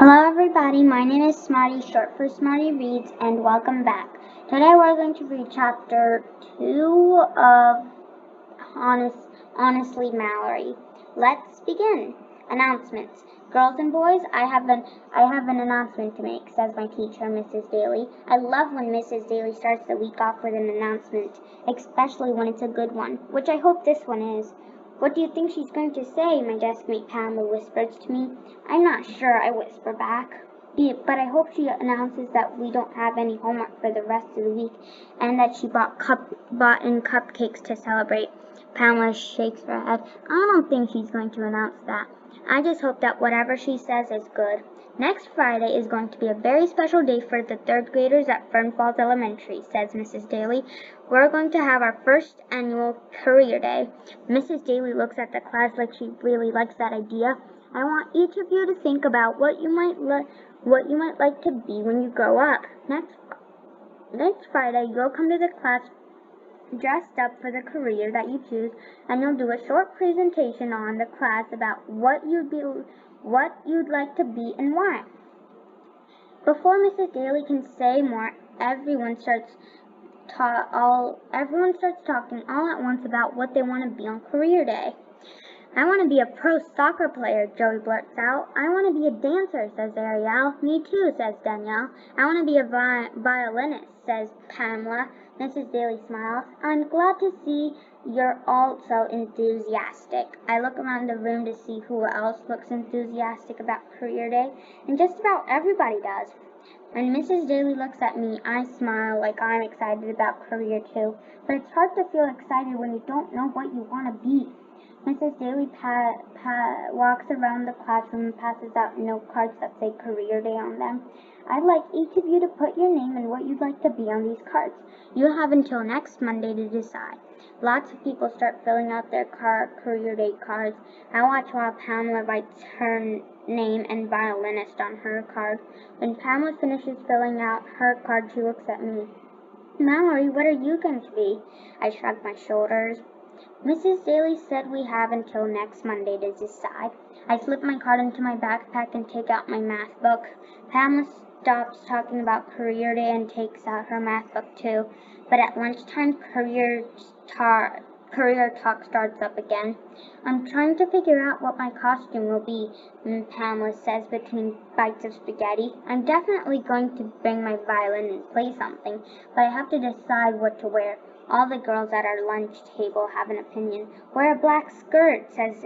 Hello everybody, my name is Smarty, short for Smarty Reads, and welcome back. Today we're going to read chapter 2 of Honestly Mallory. Let's begin. Announcements. Girls and boys, I have an announcement to make, says my teacher, Mrs. Daly. I love when Mrs. Daly starts the week off with an announcement, especially when it's a good one, which I hope this one is. What do you think she's going to say? My deskmate Pamela whispers to me. I'm not sure, I whisper back. But I hope she announces that we don't have any homework for the rest of the week and that she bought in cupcakes to celebrate. Pamela shakes her head. I don't think she's going to announce that. I just hope that whatever she says is good. Next Friday is going to be a very special day for the third graders at Fern Falls Elementary, says Mrs. Daly. We're going to have our first annual career day. Mrs. Daly looks at the class like she really likes that idea. I want each of you to think about what you might like to be when you grow up. Next Friday, you'll come to the class dressed up for the career that you choose, and you'll do a short presentation on the class about what you'd like to be and why. Before Mrs. Daly can say more, everyone starts talking all at once about what they want to be on career day. I want to be a pro soccer player, Joey blurts out. I want to be a dancer, says Ariel. Me too, says Danielle. I want to be a violinist, says Pamela. Mrs. Daly smiles. I'm glad to see you're all so enthusiastic. I look around the room to see who else looks enthusiastic about career day, and just about everybody does. When Mrs. Daly looks at me, I smile like I'm excited about career too, but it's hard to feel excited when you don't know what you want to be. Mrs. Daly walks around the classroom and passes out note cards that say career day on them. I'd like each of you to put your name and what you'd like to be on these cards. You'll have until next Monday to decide. Lots of people start filling out their career day cards. I watch while Pamela writes her name and violinist on her card. When Pamela finishes filling out her card, she looks at me. Mallory, what are you going to be? I shrug my shoulders. Mrs. Daly said we have until next Monday to decide. I slip my card into my backpack and take out my math book. Pamela stops talking about career day and takes out her math book too. But at lunchtime, career talk starts up again. I'm trying to figure out what my costume will be, Pamela says between bites of spaghetti. I'm definitely going to bring my violin and play something, but I have to decide what to wear. All the girls at our lunch table have an opinion. Wear a black skirt, says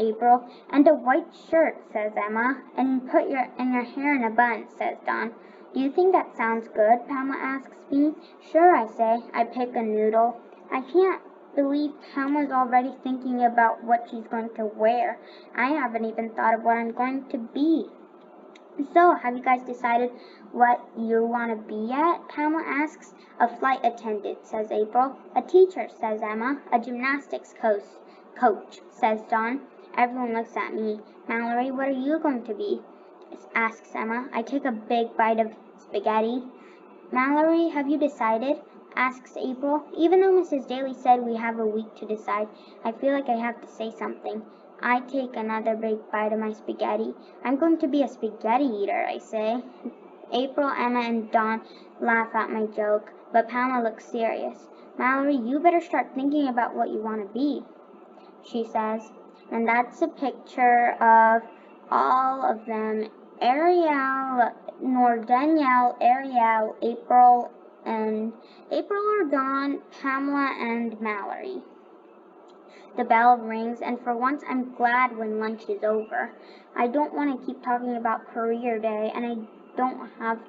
April, and a white shirt, says Emma, and put your hair in a bun, says Dawn. Do you think that sounds good? Pamela asks me. Sure, I say. I pick a noodle. I can't believe Pamela's already thinking about what she's going to wear. I haven't even thought of what I'm going to be. So, have you guys decided what you want to be yet? Pamela asks. A flight attendant, says April. A teacher, says Emma. A gymnastics coach, says Dawn. Everyone looks at me. Mallory, what are you going to be? Asks Emma. I take a big bite of spaghetti. Mallory, have you decided? Asks April. Even though Mrs. Daly said we have a week to decide, I feel like I have to say something. I take another big bite of my spaghetti. I'm going to be a spaghetti eater, I say. April, Emma, and Dawn laugh at my joke, but Pamela looks serious. Mallory, you better start thinking about what you want to be, she says. And that's a picture of all of them. Ariel, Danielle, Ariel, April or Dawn, Pamela, and Mallory. The bell rings, and for once I'm glad when lunch is over. I don't want to keep talking about career day, and I don't have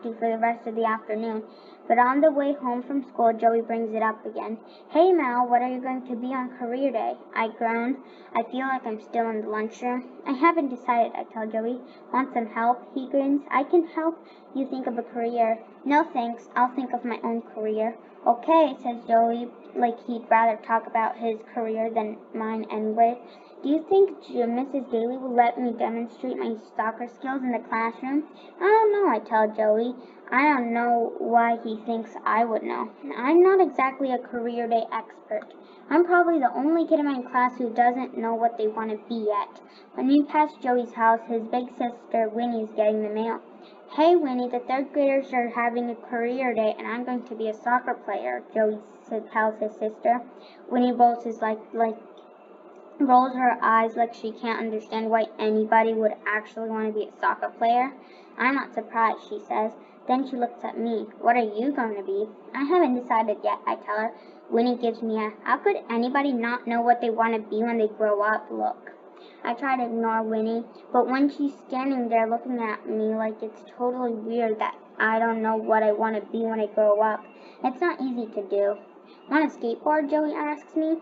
to for the rest of the afternoon. But on the way home from school, Joey brings it up again. Hey Mal, what are you going to be on career day? I groan. I feel like I'm still in the lunchroom. I haven't decided, I tell Joey. Want some help? He grins. I can help you think of a career. No thanks, I'll think of my own career. Okay, says Joey, like he'd rather talk about his career than mine anyway. Do you think Mrs. Daly will let me demonstrate my soccer skills in the classroom? I don't know, I tell Joey. I don't know why he thinks I would know. I'm not exactly a career day expert. I'm probably the only kid in my class who doesn't know what they want to be yet. When we pass Joey's house, his big sister Winnie's getting the mail. Hey Winnie, the third graders are having a career day and I'm going to be a soccer player, Joey tells his sister. Winnie rolls her eyes like she can't understand why anybody would actually want to be a soccer player. I'm not surprised, she says. Then she looks at me. What are you going to be? I haven't decided yet, I tell her. Winnie gives me a, how could anybody not know what they want to be when they grow up look. I try to ignore Winnie, but when she's standing there looking at me like it's totally weird that I don't know what I want to be when I grow up, it's not easy to do. Want to skateboard? Joey asks me.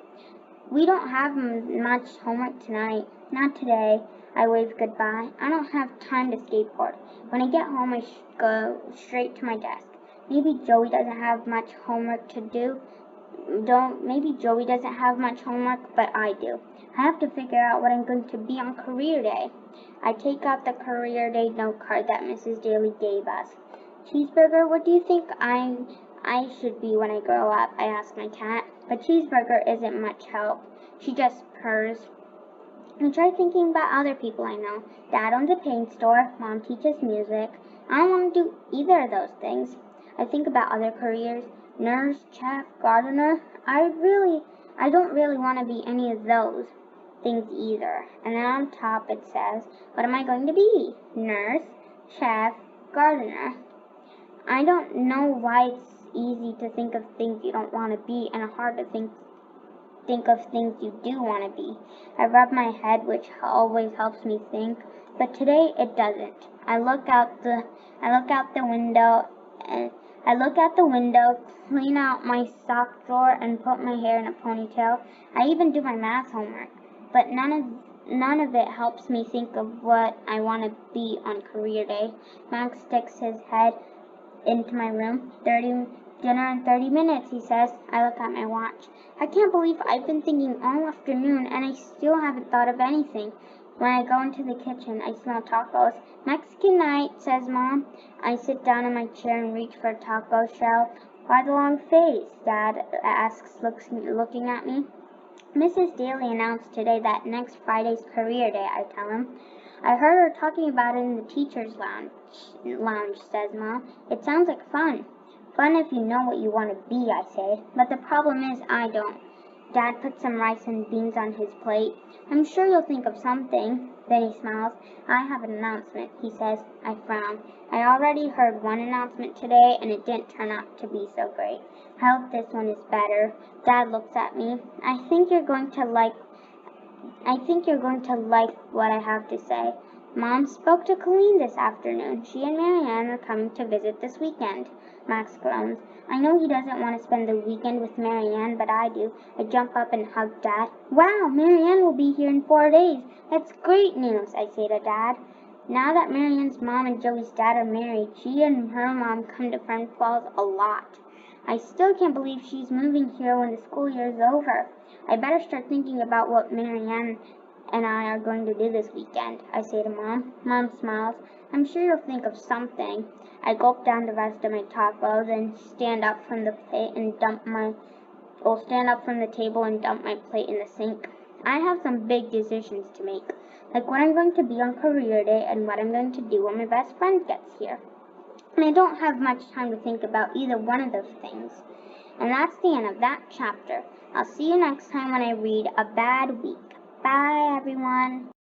We don't have much homework tonight. Not today. I wave goodbye. I don't have time to skateboard. When I get home, I go straight to my desk. Maybe Joey doesn't have much homework to do. Maybe Joey doesn't have much homework, but I do. I have to figure out what I'm going to be on career day. I take out the career day note card that Mrs. Daly gave us. Cheeseburger, what do you think I should be when I grow up? I ask my cat. But Cheeseburger isn't much help. She just purrs. I try thinking about other people I know. Dad owns a paint store. Mom teaches music. I don't want to do either of those things. I think about other careers. Nurse, chef, gardener. I don't really want to be any of those things either. And then on top it says, what am I going to be? Nurse, chef, gardener. I don't know why it's easy to think of things you don't want to be and hard to think of things you do want to be. I rub my head, which always helps me think, but today it doesn't. I look out the window and I look out the window, clean out my sock drawer and put my hair in a ponytail. I even do my math homework, but none of it helps me think of what I want to be on career day. Max sticks his head into my room. Dinner in 30 minutes, he says. I look at my watch. I can't believe I've been thinking all afternoon and I still haven't thought of anything. When I go into the kitchen, I smell tacos. Mexican night, says Mom. I sit down in my chair and reach for a taco shell. Why the long face? Dad asks, looking at me. Mrs. Daly announced today that next Friday's career day, I tell him. I heard her talking about it in the teacher's lounge, says Mom. It sounds like fun. Fun if you know what you want to be, I say. But the problem is I don't. Dad puts some rice and beans on his plate. I'm sure you'll think of something. Then he smiles. I have an announcement, he says. I frown. I already heard one announcement today and it didn't turn out to be so great. I hope this one is better. Dad looks at me. I think you're going to like what I have to say. Mom spoke to Colleen this afternoon. She and Marianne are coming to visit this weekend. Max groans. I know he doesn't want to spend the weekend with Marianne, but I do. I jump up and hug Dad. Wow, Marianne will be here in 4 days. That's great news, I say to Dad. Now that Marianne's mom and Joey's dad are married, she and her mom come to Friend Falls a lot. I still can't believe she's moving here when the school year's over. I better start thinking about what Marianne and I are going to do this weekend, I say to Mom. Mom smiles. I'm sure you'll think of something. I gulp down the rest of my tacos and stand up from the table and dump my plate in the sink. I have some big decisions to make, like what I'm going to be on career day and what I'm going to do when my best friend gets here. And I don't have much time to think about either one of those things. And that's the end of that chapter. I'll see you next time when I read A Bad Week. Bye, everyone.